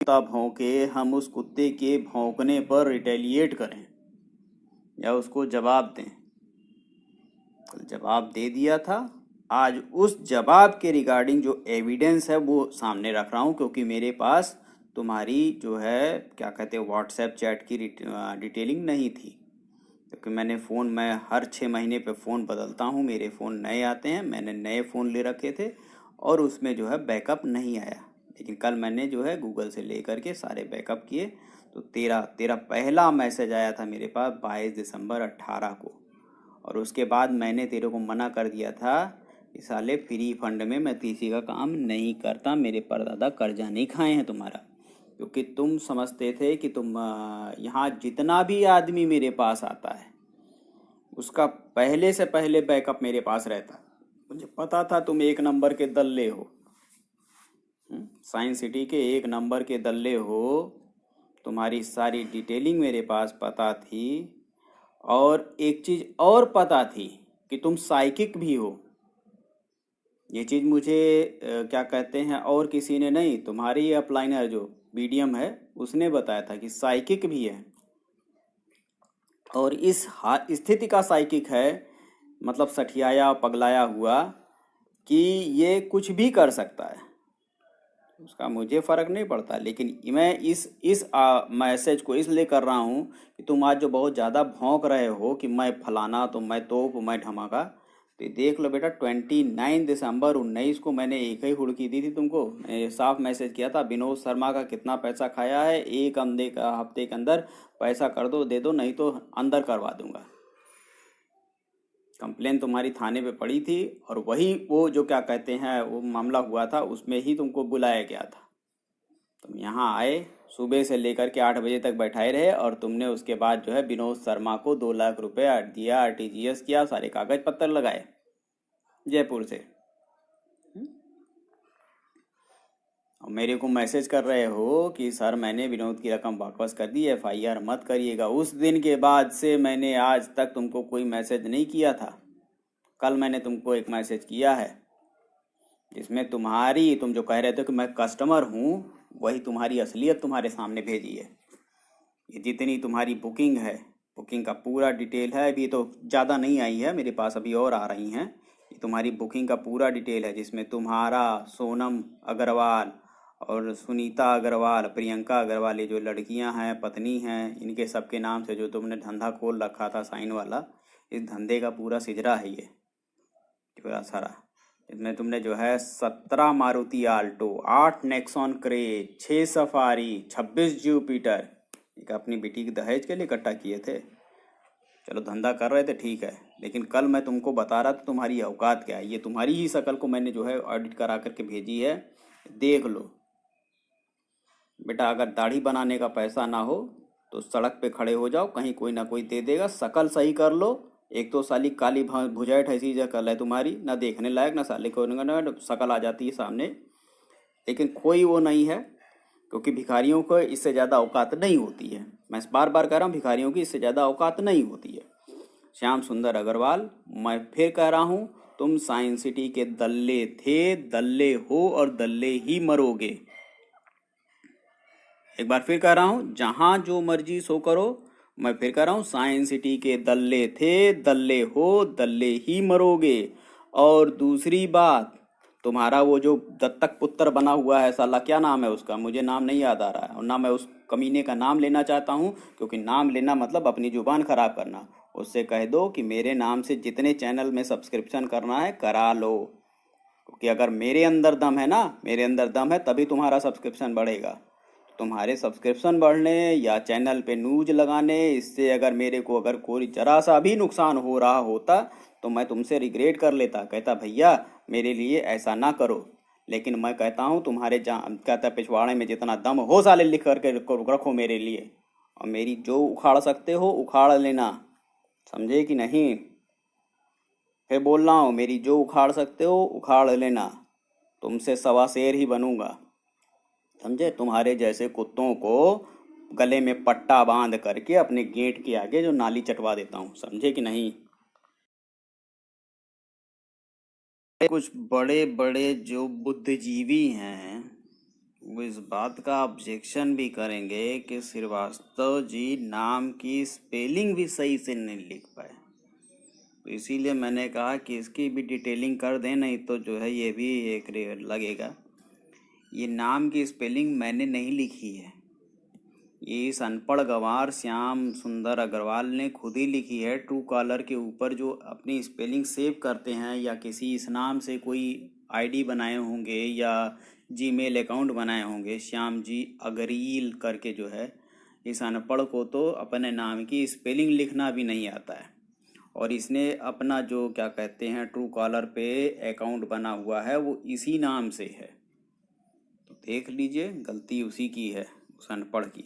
कुत्ता भौंके हम उस कुत्ते के भौंकने पर रिटेलिएट करें या उसको जवाब दें। कल जवाब दे दिया था, आज उस जवाब के रिगार्डिंग जो एविडेंस है वो सामने रख रहा हूँ, क्योंकि मेरे पास तुम्हारी जो है क्या कहते हैं व्हाट्सएप चैट की डिटेलिंग नहीं थी, क्योंकि मैं हर 6 महीने पे फ़ोन बदलता हूँ, मेरे फ़ोन नए आते हैं, मैंने नए फ़ोन ले रखे थे और उसमें जो है बैकअप नहीं आया। लेकिन कल मैंने जो है गूगल से ले करके सारे बैकअप किए तो तेरा पहला मैसेज आया था मेरे पास 22 दिसंबर 18 को। और उसके बाद मैंने तेरे को मना कर दिया था कि साले फ्री फंड में मैं किसी का काम नहीं करता, मेरे परदादा कर्जा नहीं खाए हैं तुम्हारा, क्योंकि तुम समझते थे कि तुम यहाँ जितना भी आदमी मेरे पास आता है उसका पहले से पहले बैकअप मेरे पास रहता। मुझे पता था तुम 1 नंबर के दल्ले हो, साइंस सिटी के 1 नंबर के दल्ले हो, तुम्हारी सारी डिटेलिंग मेरे पास पता थी। और एक चीज़ और पता थी कि तुम साइकिक भी हो। ये चीज़ मुझे क्या कहते हैं और किसी ने नहीं, तुम्हारी अपलाइनर जो बीडीएम है उसने बताया था कि साइकिक भी है। और इस स्थिति का साइकिक है, मतलब सठियाया पगलाया हुआ कि ये कुछ भी कर सकता है, उसका मुझे फ़र्क नहीं पड़ता। लेकिन मैं इस मैसेज को इसलिए कर रहा हूँ कि तुम आज जो बहुत ज़्यादा भौंक रहे हो कि मैं फलाना, तो मैं तोप, मैं धमाका, तो ये देख लो बेटा 29 दिसंबर 19 को मैंने एक ही हुड़की दी थी तुमको। मैंने साफ मैसेज किया था विनोद शर्मा का कितना पैसा खाया है, एक हफ्ते के अंदर पैसा कर दो, दे दो, नहीं तो अंदर करवा दूंगा। कंप्लेन तुम्हारी थाने पे पड़ी थी और वही वो जो क्या कहते हैं वो मामला हुआ था उसमें ही तुमको बुलाया गया था। तुम यहाँ आए, सुबह से लेकर के 8 बजे तक बैठाए रहे और तुमने उसके बाद जो है विनोद शर्मा को 2 लाख रुपए दिया, आरटीजीएस किया, सारे कागज पत्तर लगाए जयपुर से। और मेरे को मैसेज कर रहे हो कि सर मैंने विनोद की रकम वापस कर दी, एफआईआर मत करिएगा। उस दिन के बाद से मैंने आज तक तुमको कोई मैसेज नहीं किया था। कल मैंने तुमको एक मैसेज किया है जिसमें तुम जो कह रहे थे कि मैं कस्टमर हूँ, वही तुम्हारी असलियत तुम्हारे सामने भेजी है। ये जितनी तुम्हारी बुकिंग है, बुकिंग का पूरा डिटेल है। अभी तो ज़्यादा नहीं आई है मेरे पास, अभी और आ रही हैं। ये तुम्हारी बुकिंग का पूरा डिटेल है जिसमें तुम्हारा, सोनम अग्रवाल और सुनीता अग्रवाल, प्रियंका अग्रवाल, ये जो लड़कियां हैं, पत्नी हैं, इनके सबके नाम से जो तुमने धंधा खोल रखा था साइन वाला, इस धंधे का पूरा सिजरा है ये पूरा सारा। इसमें तुमने जो है 17 Maruti Alto, 8 Nexon craze, 6 safari, 26 Jupiter, एक अपनी बेटी की दहेज के लिए इकट्ठा किए थे। चलो धंधा कर रहे थे ठीक है, लेकिन कल मैं तुमको बता रहा था तुम्हारी औकात क्या है। ये तुम्हारी ही शक्ल को मैंने जो है ऑडिट करा करके भेजी है, देख लो बेटा। अगर दाढ़ी बनाने का पैसा ना हो तो सड़क पे खड़े हो जाओ, कहीं कोई ना कोई दे देगा। शकल सही कर लो। एक तो साली काली भुजैट ऐसी शक्ल है तुम्हारी, ना देखने लायक, ना साले को शकल आ जाती है सामने। लेकिन कोई वो नहीं है, क्योंकि भिखारियों को इससे ज़्यादा औकात नहीं होती है। मैं बार बार कह रहा हूँ, भिखारियों की इससे ज़्यादा औकात नहीं होती है। श्याम सुंदर अग्रवाल, मैं फिर कह रहा हूँ, तुम साइंस सिटी के दल्ले थे, दल्ले हो और दल्ले ही मरोगे। एक बार फिर कह रहा हूँ, जहां जो मर्जी सो करो। मैं फिर कह रहा हूँ, साइंस सिटी के दल्ले थे, दल्ले हो, दल्ले ही मरोगे। और दूसरी बात, तुम्हारा वो जो दत्तक पुत्र बना हुआ है साला, क्या नाम है उसका, मुझे नाम नहीं याद आ रहा है, और ना मैं उस कमीने का नाम लेना चाहता हूँ, क्योंकि नाम लेना मतलब अपनी जुबान खराब करना। उससे कह दो कि मेरे नाम से जितने चैनल में सब्सक्रिप्शन करना है करा लो, क्योंकि अगर मेरे अंदर दम है ना, मेरे अंदर दम है तभी तुम्हारा सब्सक्रिप्शन बढ़ेगा। तुम्हारे सब्सक्रिप्शन बढ़ने या चैनल पे न्यूज लगाने, इससे अगर मेरे को अगर कोई जरा सा भी नुकसान हो रहा होता तो मैं तुमसे रिग्रेट कर लेता, कहता भैया मेरे लिए ऐसा ना करो। लेकिन मैं कहता हूँ तुम्हारे कहता पिछवाड़े में जितना दम हो साले लिख करके रखो मेरे लिए, और मेरी जो उखाड़ सकते हो उखाड़ लेना, समझे कि नहीं। फिर बोल रहा हूँ, मेरी जो उखाड़ सकते हो उखाड़ लेना, तुमसे सवा शेर ही बनूंगा, समझे। तुम्हारे जैसे कुत्तों को गले में पट्टा बांध करके अपने गेट के आगे जो नाली चटवा देता हूँ, समझे कि नहीं। कुछ बड़े बड़े जो बुद्धिजीवी हैं वो इस बात का ऑब्जेक्शन भी करेंगे कि श्रीवास्तव जी नाम की स्पेलिंग भी सही से नहीं लिख पाए। तो इसीलिए मैंने कहा कि इसकी भी डिटेलिंग कर दें, नहीं तो जो है ये भी एक लगेगा। ये नाम की स्पेलिंग मैंने नहीं लिखी है, ये इस अनपढ़ गंवार श्याम सुंदर अग्रवाल ने खुद ही लिखी है। ट्रू कॉलर के ऊपर जो अपनी स्पेलिंग सेव करते हैं या किसी इस नाम से कोई आईडी बनाए होंगे या जीमेल अकाउंट बनाए होंगे, श्याम जी अगरील करके जो है, इस अनपढ़ को तो अपने नाम की स्पेलिंग लिखना भी नहीं आता है। और इसने अपना जो क्या कहते हैं ट्रू कॉलर पे अकाउंट बना हुआ है वो इसी नाम से है। तो देख लीजिए, गलती उसी की है, उस अनपढ़ की।